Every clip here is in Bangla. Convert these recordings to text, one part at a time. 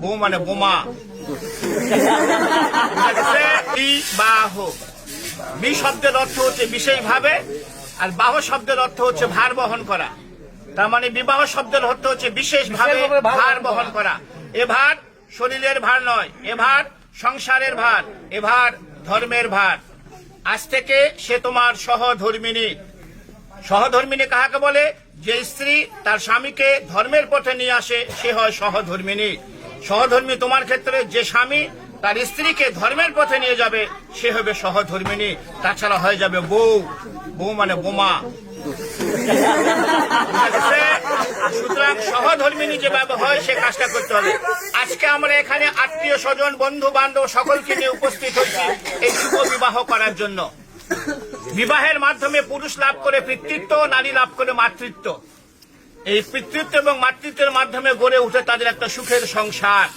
বউ মানে বোমা। বিবাহ, বি শব্দের অর্থ হচ্ছে বিশেষভাবে, আর বাহ শব্দের অর্থ হচ্ছে ভার বহন করা। তার মানে বিবাহ শব্দের অর্থ হচ্ছে বিশেষভাবে ভার বহন করা। এ ভার শরীরের ভার নয়, এ ভার সংসারের ভার, এ ভার ধর্মের ভার। আজ থেকে সে তোমার সহধর্মিনী। সহধর্মিনী কাহাকে বলে? যে স্ত্রী তার স্বামীকে ধর্মের পথে নিয়ে আসে সে হয় সহধর্মিনী। সহধর্মী তোমার ক্ষেত্রে যে স্বামী তার স্ত্রীকে ধর্মের পথে নিয়ে যাবে সে হবে সহধর্মিনী। তাছাড়া হয়ে যাবে বউ, বউ মানে বোমা। সুতরাং সহধর্মিনী যেভাবে হয় সে কাজটা করতে হবে। আজকে আমরা এখানে আত্মীয় স্বজন বন্ধু বান্ধব সকলকে নিয়ে উপস্থিত হচ্ছি এই শুভ বিবাহ করার জন্য। বিবাহের মাধ্যমে পুরুষ লাভ করে পিতৃত্ব, নারী লাভ করে মাতৃত্ব। এই পিতৃত্ব এবং মাতৃত্বের মাধ্যমে গড়ে উঠে তাদের একটা সুখের সংসার।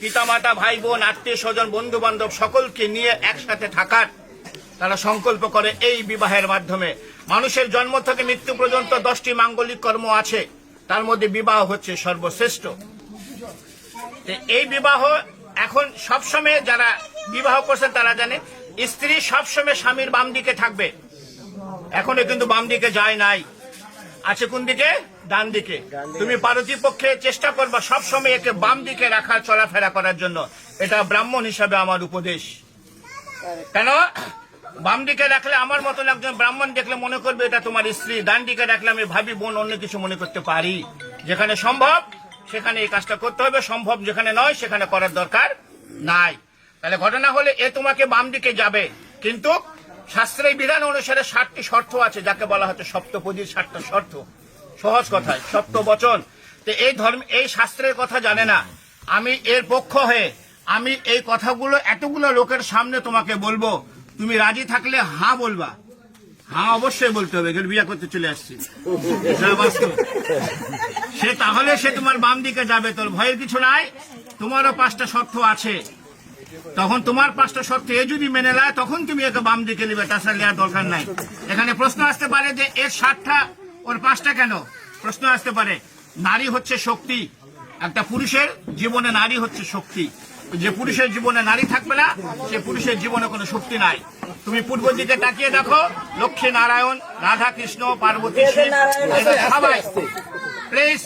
পিতামাতা, ভাই বোন, আত্মীয় স্বজন, বন্ধু বান্ধব সকলকে নিয়ে একসাথে থাকার তারা সংকল্প করে এই বিবাহের মাধ্যমে। মানুষের জন্ম থেকে মৃত্যু পর্যন্ত 10টি মাঙ্গলিক কর্ম আছে, তার মধ্যে বিবাহ হচ্ছে সর্বশ্রেষ্ঠ। এই বিবাহ এখন সবসময় যারা বিবাহ করছেন তারা জানে স্ত্রী সবসময় স্বামীর বাম দিকে থাকবে। এখনো কিন্তু বাম দিকে যায় নাই, আছে কোন দিকে? ডান দিকে। তুমি পারতিপক্ষে চেষ্টা করবা সবসময় একে বাম দিকে রাখার, চলাফেরা করার জন্য। এটা ব্রাহ্মণ হিসাবে আমার উপদেশ। কেন বাম দিকে রাখলে আমার মতন একজন ব্রাহ্মণ দেখলে মনে করবে এটা তোমার স্ত্রী। ডান দিকে রাখলে আমি ভাবি বোন, অন্য কিছু মনে করতে পারি। যেখানে সম্ভব সেখানে এই কাজটা করতে হবে, সম্ভব যেখানে নয় সেখানে করার দরকার নাই। তাহলে ঘটনা হলে এ তোমাকে বাম দিকে যাবে, কিন্তু শাস্ত্রের বিধান অনুসারে 7টি শর্ত আছে, যাকে বলা হচ্ছে সপ্তপদীর 7টা শর্ত। সহজ কথায় সপ্ত বচন। তো এই ধর্ম, এই শাস্ত্রের কথা জানে না। আমি এর পক্ষ হয়ে আমি এই কথাগুলো এতগুলো লোকের সামনে তোমাকে বলবো। তুমি রাজি থাকলে হ্যাঁ বলবা। হ্যাঁ অবশ্যই বলতে হবে, বিয়ে করতে চলে আসছি সে, তাহলে সে তোমার বাম দিকে যাবে। তোর ভয়ের কিছু নাই, তোমারও 5টা শর্ত আছে। তখন তোমার 5টা শর্ত এ যদি মেনে নেয় তখন তুমি একে বাম দিকে নিবে, তাছাড়া নেওয়ার দরকার নাই। এখানে প্রশ্ন আসতে পারে যে এর 7টা ওর 5টা কেন? প্রশ্ন আসতে পারে। নারী হচ্ছে শক্তি। একটা পুরুষের জীবনে নারী হচ্ছে শক্তি। যে পুরুষের জীবনে নারী থাকবে না সে পুরুষের জীবনে কোনো শক্তি নাই। তুমি পূর্ব দিকে তাকিয়ে দেখো, লক্ষ্মী নারায়ণ, রাধা কৃষ্ণ, পার্বতী, সবাই প্লিজ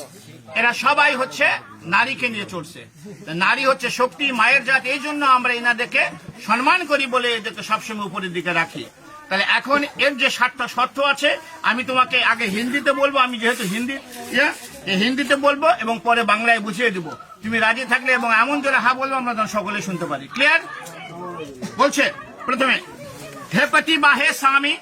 এরা সবাই হচ্ছে নারীকে নিয়ে চলছে। নারী হচ্ছে শক্তি, মায়ের জাত। এই জন্য আমরা এনাদেরকে সম্মান করি বলে এদেরকে সবসময় উপরের দিকে রাখি। তাহলে এখন এর যে 7টা শর্ত আছে আমি তোমাকে আগে হিন্দিতে বলবো। আমি যেহেতু হিন্দিতে বলবো এবং পরে বাংলায় বুঝিয়ে দেবো। তুমি রাজি থাকলে এবং এমন জোরে হা বলবো আমরা তখন সকলে শুনতে পারি। ক্লিয়ার? বলছে প্রথমে, হে পতি বা হে স্বামী,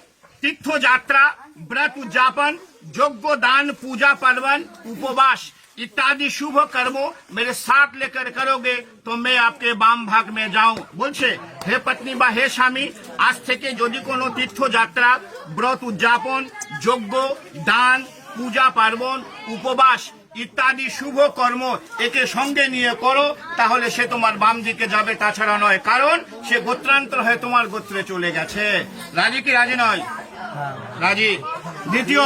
তীর্থ যাত্রা, व्रत उद्यापन, यज्ञ दान, पूजा पार्वन, उपवास इत्यादि शुभ कर्मों मेरे साथ लेकर करोगे तो मैं आपके बाम भाग में जाऊं। বলছে হে পত্নী বা হে স্বামী, আজ থেকে যদি কোনো তীর্থযাত্রা, ব্রত উদ্যাপন, যজ্ঞ দান, পূজা পার্বণ, উপবাস ইত্যাদি শুভ কর্ম একে সঙ্গে নিয়ে করো, তাহলে সে তোমার বাম দিকে যাবে, তাছাড়া নয়। কারণ সে গোত্রান্তর হয়ে তোমার গোত্রে চলে গেছে। রাজি কি রাজি নয়? राजी। द्वितीय,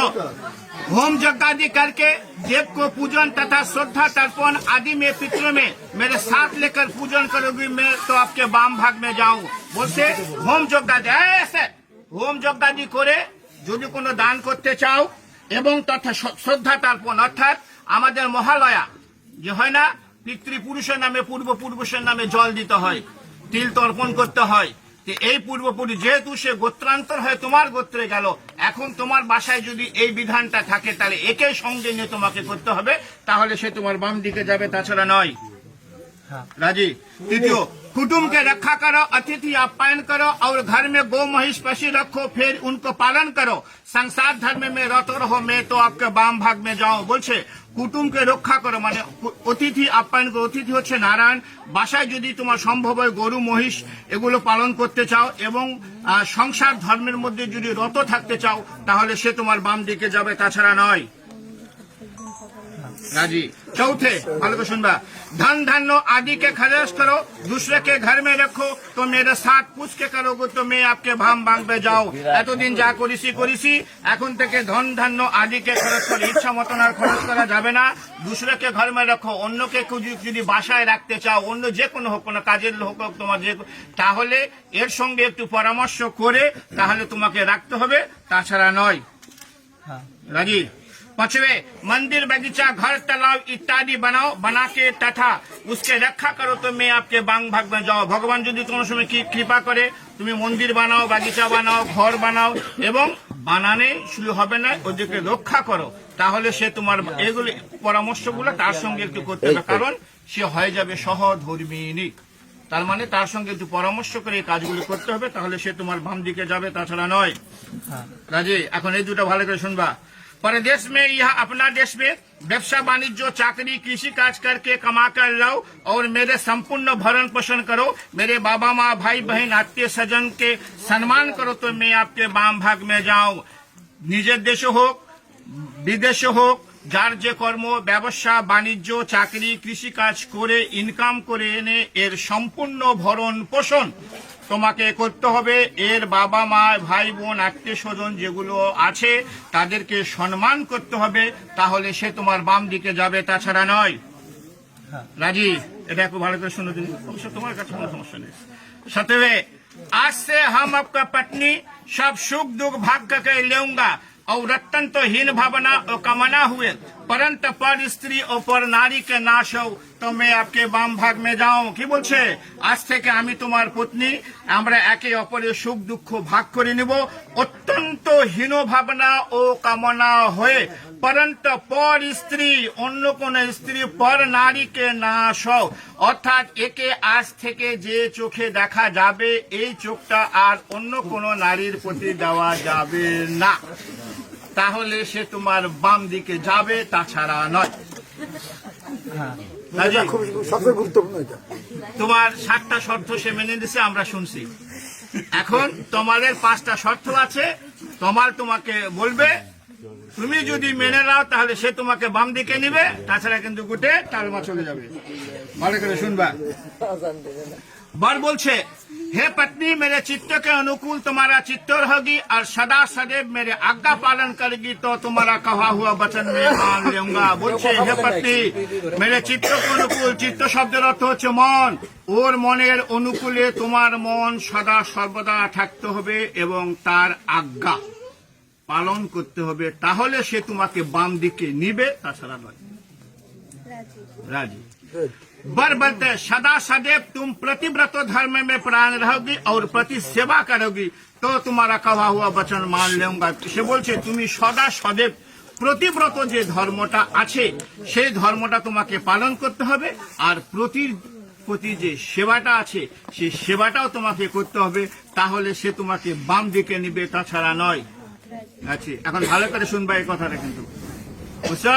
होम यज्ञ आदि करके देव को पूजन तथा श्रद्धा तर्पण आदि में पितरों में मेरे साथ लेकर पूजन करोगी, मैं तो आपके बाम भाग में जाऊं। बोलते होम यज्ञ आदि, ऐसे होम यज्ञ आदि करे যদি কোনো দান করতে চাও এবং তথা শ্রদ্ধা তর্পণ, অর্থাৎ আমাদের মহালয়া যে হয় না, পিতৃপুরুষের নামে পূর্বপুরুষের নামে জল দিতে হয়, তিল তর্পণ করতে হয়। এই পূর্বপুরুষ যেহেতু সে গোত্রান্তর হয়ে তোমার গোত্রে গেল, এখন তোমার বাসায় যদি এই বিধানটা থাকে তাহলে একে সঙ্গে নিয়ে তোমাকে করতে হবে, তাহলে সে তোমার বাম দিকে যাবে, তাছাড়া নয়। राजी। तृतीय, कुटुंब के रक्षा करो, अतिथि आप्यायन करो और घर में गौ महिष पशु रखो, फिर उनको पालन करो। संसार धर्म में रत रहो, मैं तो आपके बाम भाग में जाऊं। बोलছে কুটুমকে রক্ষা করো মানে অতিথি আপ্যায়ন করো। অতিথি হচ্ছে নারায়ণ। বাসায় যদি তোমার সম্ভব হয় গরু মহিষ এগুলো পালন করতে চাও এবং সংসার ধর্মের মধ্যে যদি রত থাকতে চাও তাহলে সে তোমার বাম দিকে যাবে, তাছাড়া নয়। राजी। चौथे ভালো করে শুনবা, धन धान्य आदि के खर्च करो, दूसरे के घर में रखो, तो मेरे साथ पूछ के करोगे तो मैं आपके भाम भाঙবে যাও। এতদিন যা করেছি এখন থেকে ধন ধান্য আদিকে খরচ করে ইচ্ছা মতন আর খরচ করা যাবে না। দুসরাকে ঘর মে রাখো, অন্যকে যদি বাসায় রাখতে চাও, অন্য যে কোনো হোক, কোনো কাজের হোক তোমার যে, তাহলে এর সঙ্গে একটু পরামর্শ করে তাহলে তোমাকে রাখতে হবে, তাছাড়া নয়। রাজি। पांचवे, मंदिर बगीचा घर तालाब इत्यादि बनाओ, बना के तथा उसके रक्षा करो तो मैं आपके बांग भाग में जाओ। भगवान যদি কোনো সময় কি কৃপা করে তুমি মন্দির বানাও, বাগিচা বানাও, ঘর বানাও এবং বানানে শুরু হবে না, ওদেরকে রক্ষা করো, তাহলে সে তোমার এগুলি পরামর্শগুলো তার সঙ্গে একটু করতে হবে, কারণ সে হয়ে যাবে সহধর্মিণী। তার মানে তার সঙ্গে একটু পরামর্শ করে এই কাজগুলো করতে হবে, তাহলে সে তোমার বাম দিকে যাবে, তাছাড়া নয়। রাজি। এখন এই দুটো ভালো করে শুনবা। परदेश में यह अपना देश में व्यवसाय वाणिज्य चाकरी कृषि काज करके कमा कर लाओ और मेरे संपूर्ण भरण पोषण करो, मेरे बाबा माँ भाई बहन आत्मीय स्वजन के सम्मान करो तो मैं आपके बाम भाग में जाऊं। निजेर देश होक विदेश होक, যার যে কর্ম ব্যবসা বাণিজ্য চাকরি কৃষি কাজ করে ইনকাম করে এনে এর সম্পূর্ণ ভরণ পোষণ তোমাকে করতে হবে। এর বাবা মা ভাই বোন আত্মীয় স্বজন যেগুলো আছে তাদেরকে সম্মান করতে হবে, তাহলে সে তোমার বাম দিকে যাবে, তাছাড়া নয়। রাজি। এটা একটু ভালো করে শুনো দিন, অবশ্য তোমার কাছে কোনো সমস্যা নেই। सतवे, आज से हम आपका पत्नी सब सुख दुख भाग के लेऊंगा और रत्न तो हीन भावना और कामना हुए, परंतु पर स्त्री और पर नारी के नाश हो तो मैं आपके बाम भाग में जाऊं। কি বলছে? আজ থেকে আমি তোমার পত্নী, আমরা একে অপরের সুখ দুঃখ ভাগ করে নেব, অত্যন্ত হীন ভাবনা ও কামনা হয়ে, परंतु पर स्त्री অন্য কোন স্ত্রী পর নারীকে নাশ হও, অর্থাৎ একে আজ থেকে যে চোখে দেখা যাবে এই চোখটা আর অন্য কোন নারীর প্রতি দেওয়া যাবে না, তাহলে সে তোমার বাম দিকে যাবে, তাছাড়া নয়। সবচেয়ে গুরুত্বপূর্ণ এটা। তোমার 7টা শর্ত সে মেনে নিছে, আমরা শুনছি। এখন তোমাদের 5টা শর্ত আছে, তোমাকে বলবে, তুমি যদি মেনে নাও তাহলে সে তোমাকে বাম দিকে নিবে, তাছাড়া কিন্তু গুটে টালমা চলে যাবে। ভালো করে শুনবা। बर बोलছে, हे पत्नी मेरे चित्त के अनुकूल तुम्हारा चित्त रहेगी और सदा सदैव मेरे आज्ञा पालन करेगी तो तुम्हारा कहा हुआ वचन में मान लूंगा। बोलছে, हे पत्नी मेरे चित्त के अनुकूल, चित्त শব্দের অর্থ হচ্ছে মন, ওর মনের অনুকূলে তোমার মন সদা সর্বদা থাকতে হবে এবং তার আজ্ঞা পালন করতে হবে, তাহলে সে তোমাকে বাম দিকে নিবে, তাছাড়া নয়। রাজি। बर बोलते, सदा सदैव तुम प्रतिव्रत धर्म में प्राण रहोगी और प्रति सेवा करोगी तो तुम्हारा कहा हुआ वचन मान लूंगा। সে বলছে তুমি সদা সदैव প্রতিব্রত যে ধর্মটা আছে সেই ধর্মটা তোমাকে পালন করতে হবে, আর প্রতি যে সেবাটা আছে সেই সেবাটাও তোমাকে করতে হবে, তাহলে সে তোমাকে বাম দিকে নিবে, তাছাড়া নয়। আচ্ছা, এখন ভালো করে শুনবা এই কথাটা কিন্তু। বুঝছো?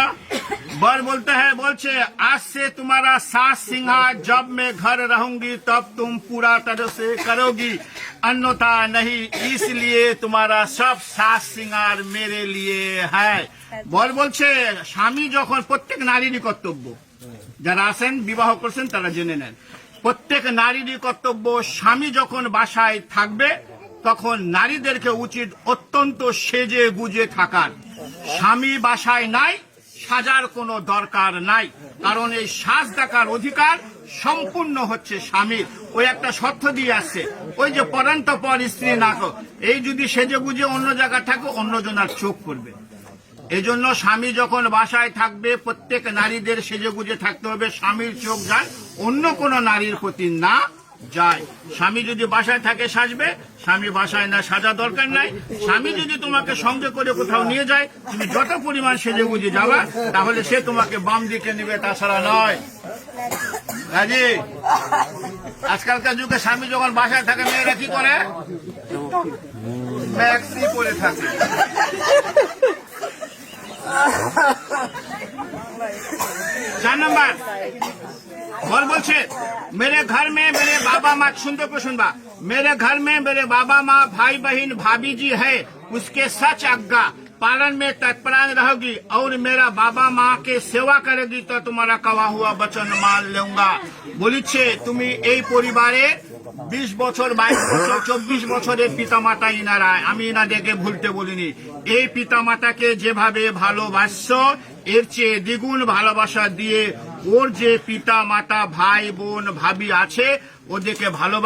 बर बोलते हैं, बोलছে, आज से तुम्हारा सास सिंहार जब मैं घर रहूंगी तब तुम पूरा तरह से करोगी, अन्यथा नहीं, इसलिए तुम्हारा सब सास सिंगार मेरे लिए है। बर বলছে, স্বামী যখন, প্রত্যেক নারীরই কর্তব্য, যারা আছেন বিবাহ করছেন তারা জেনে নেন, প্রত্যেক নারীরই কর্তব্য, স্বামী যখন বাসায় থাকবে তখন নারীদেরকে উচিত অত্যন্ত সেজে গুজে থাকার। স্বামী বাসায় নাই, সাজার কোনো দরকার নাই, কারণ এই সাজ দেখার অধিকার সম্পূর্ণ হচ্ছে স্বামীর। ওই একটা শর্ত দিয়ে আসছে, ওই যে পরান্ত পর স্ত্রী না কর, এই যদি সেজে গুজে অন্য জায়গায় থাকো অন্যজনের চোখ করবে। এই জন্য স্বামী যখন বাসায় থাকবে প্রত্যেক নারীদের সেজে গুজে থাকতে হবে, স্বামীর চোখ যায় অন্য কোনো নারীর প্রতি না যায়। স্বামী যদি বাসায় থাকে সাজবে, স্বামী বাসায় না সাজা দরকার নাই। স্বামী যদি তোমাকে সঙ্গে করে কোথাও নিয়ে যায়, তুমি যত পরিমাণ সেজে গুজে যাবা তাহলে সে তোমাকে বাম দিকে নেবে, তাছাড়া নয়। রাজি। আজকালকার যুগে স্বামী যখন বাসায় থাকে মেয়েরা কি করে? ম্যাক্সি পরে থাকে। 4 नंबर और बोलছে, मेरे घर में मेरे बाबा माँ, सुनते को सुनबा, मेरे घर में मेरे बाबा माँ भाई बहन भाभी जी है, उसके सच आज्ञा पालन में तत्परान रहोगी और मेरा बाबा माँ के सेवा करेगी तो तुम्हारा कवा हुआ वचन मान लूंगा। বলিছে তুমি এই পরিবারে 20 বছর 22 বছর 24 বছরের পিতামাতা ইনারা, আমি ইনাদেরকে ভুলতে বলিনি। এই পিতামাতাকে যেভাবে ভালোবাসছো এর চেয়ে দ্বিগুণ ভালোবাসা দিয়ে ওর যে পিতা মাতা ভাই বোন ভাবি আছে ওদেরকে ভালোবাসা